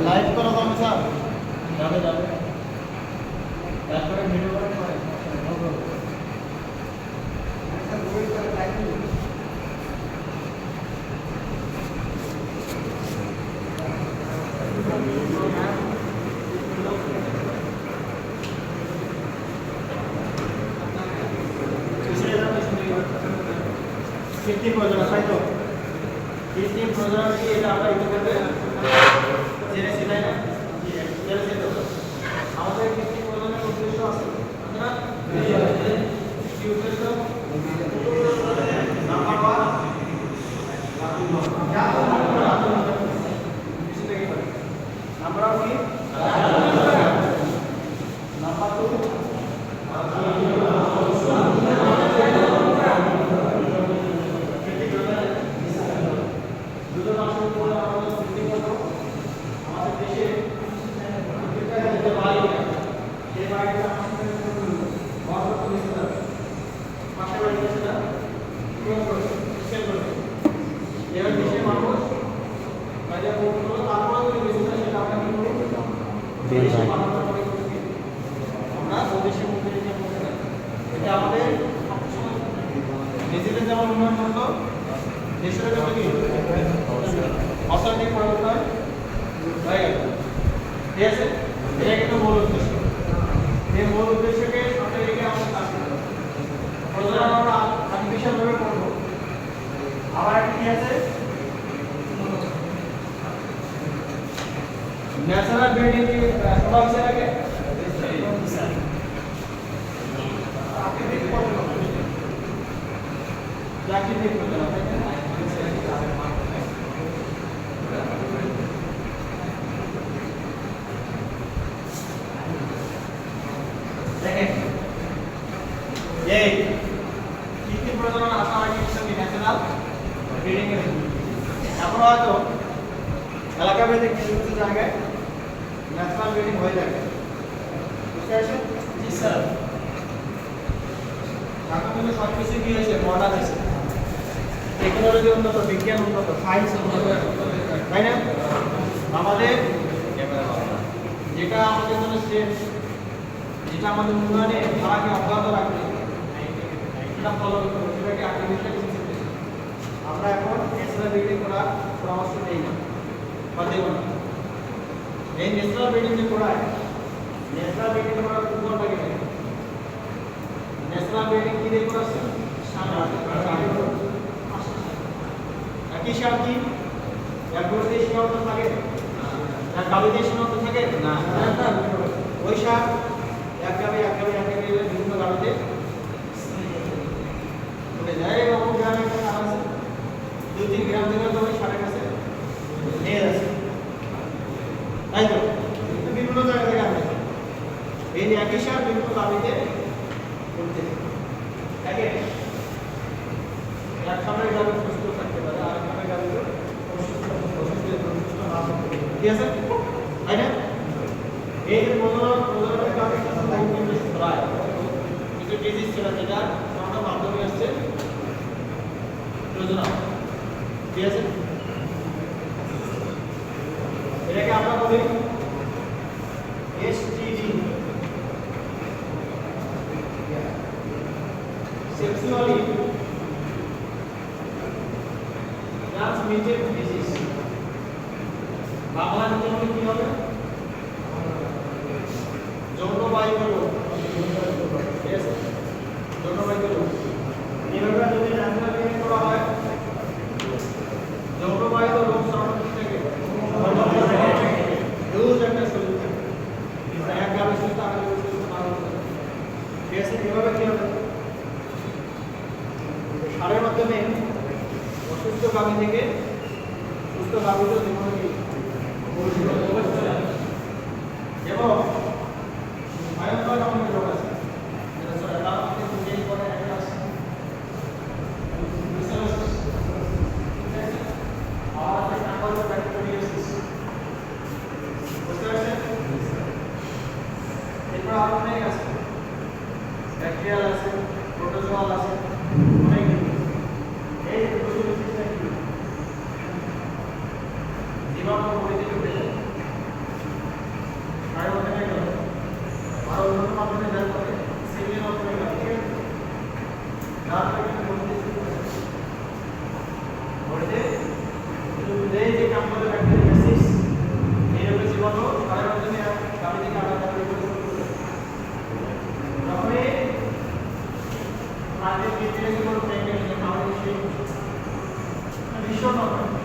Live করা যাবে sir? যাবে যাবে। তারপরে ভিডিও করে পরে স্যার ওই করে লাইভ কৃত্রিম প্রজনন তাই তো? কৃত্রিম প্রজনন কি এটা আমরা ইতিপূর্বে জেনেছি তাই না? জেনেছি তো? আমাদের কৃত্রিম প্রজননের উদ্দেশ্য আছে না? কি উদ্দেশ্য? নাম্বার ওয়ান নাম্বার ওয়ান কি? নাম্বার টু যেমন উন্নয়ন করতো দেশের জন্য কি অর্থনৈতিক পরিবর্তন হয়ে গেল। ঠিক আছে, এটা কিন্তু মূল উদ্দেশ্য। এই মূল উদ্দেশ্যকে সামনে রেখে আমাদের কাজ করতে হবে। প্রজনন আমরা আর্টিফিশিয়াল ভাবে করবো। আবার একটা কি আছে, ন্যাচারাল ব্রিডিং কি সবার আছে আগে প্রাকৃতিক পদ্ধতি প্রাকৃতিক পদ্ধতি দেখেন এই কৃত্রিম প্রজনন আসা হয় কিন্তু ন্যাচারাল ব্রিডিং এর এখন হয়তো এলাকা ভেদে কিছু কিছু জায়গায় ন্যাচারাল ব্রিডিং হয়ে যাবে। বুঝতে পারছেন? জি স্যার। এখন কিন্তু সব কিছু কি হয়েছে, মডার্ন হয়েছে, টেকনোলজি উন্নত, বিজ্ঞান উন্নত, সায়েন্স উন্নত, তাই না? আমাদের যেটা আমাদের জন্য যেটা আমাদের উন্নয়নে তারাকে অব্যাহত রাখবে সেটা ফলো করতে হবে, সেটাকে আর্টিফিশিয়াল ইনসেমিনেশন। আমরা এখন ন্যাচারাল ব্রিডিং করার পরামর্শ দেই না বা দেব না। এই ন্যাচারাল ব্রিডিং যে করায়, ন্যাচারাল ব্রিডিং করার উপরটা কি? ন্যাচারাল ব্রিডিং কি দিয়ে করাচ্ছে? একই সার কি এক গরু দিয়ে সীমাবদ্ধ থাকে না, গাভী দিয়ে সীমাবদ্ধ থাকে না, ওই সার এক গাভী বিভিন্ন গাভীতে উঠে যায়। এবং গ্রামে একটা সার আছে, 2-3 গ্রাম থেকে তো ওই সারের কাছে নিয়ে যাচ্ছে, তাই তো? বিভিন্ন জায়গা থেকে আসে এই একই সার বিভিন্ন গাভীতে উঠতে থাকে। এক সময় গাভী সুস্থ থাকতে পারে, আর এক সময় গাভী অসুস্থ না থাকতে পারে। ঠিক আছে, তাই না? এই যে প্রজননের গাভীর কাছে লাইফ ইনভেস্ট করায় কিছু ডিজিজ ছিল যেটা আমাদের মাধ্যমে আসছে প্রজনন। ঠিক আছে, এটাকে আমরা বলি STD, sexually transmitted disease. Bangla নিয়মে কি হবে? যৌনবাহিত রোগ। ঠিক আছে, যৌনবাহিত রোগ। এভাবে যদি ন্যাচারাল ব্রিডিং করা হয়, যৌনবাহিত রোগ ছড়ানো থেকে হিউজ একটা সুযোগ থাকে। এক গাভী সুস্থ, আর গাভী সুস্থ না হতে পারে। ঠিক আছে, এভাবে কি হবে? সারের মাধ্যমে অসুস্থ গাভী থেকে সুস্থ গাভীতে জীবন এবং ভয়ঙ্কর রকমের রোগ আছে যেটা তার মধ্যে নিজেই করে একটা আছে আর আছে নাম্বার ব্যাকটেরিয়াসিস। বুঝতে পারছেন? এরপর আরো অনেক আছে, ব্যাকটেরিয়াল আছে, প্রোটোজোয়াল আছে, অনেক। এই জীবাণু পরিধিতে উঠে যায়। জন্য নয়।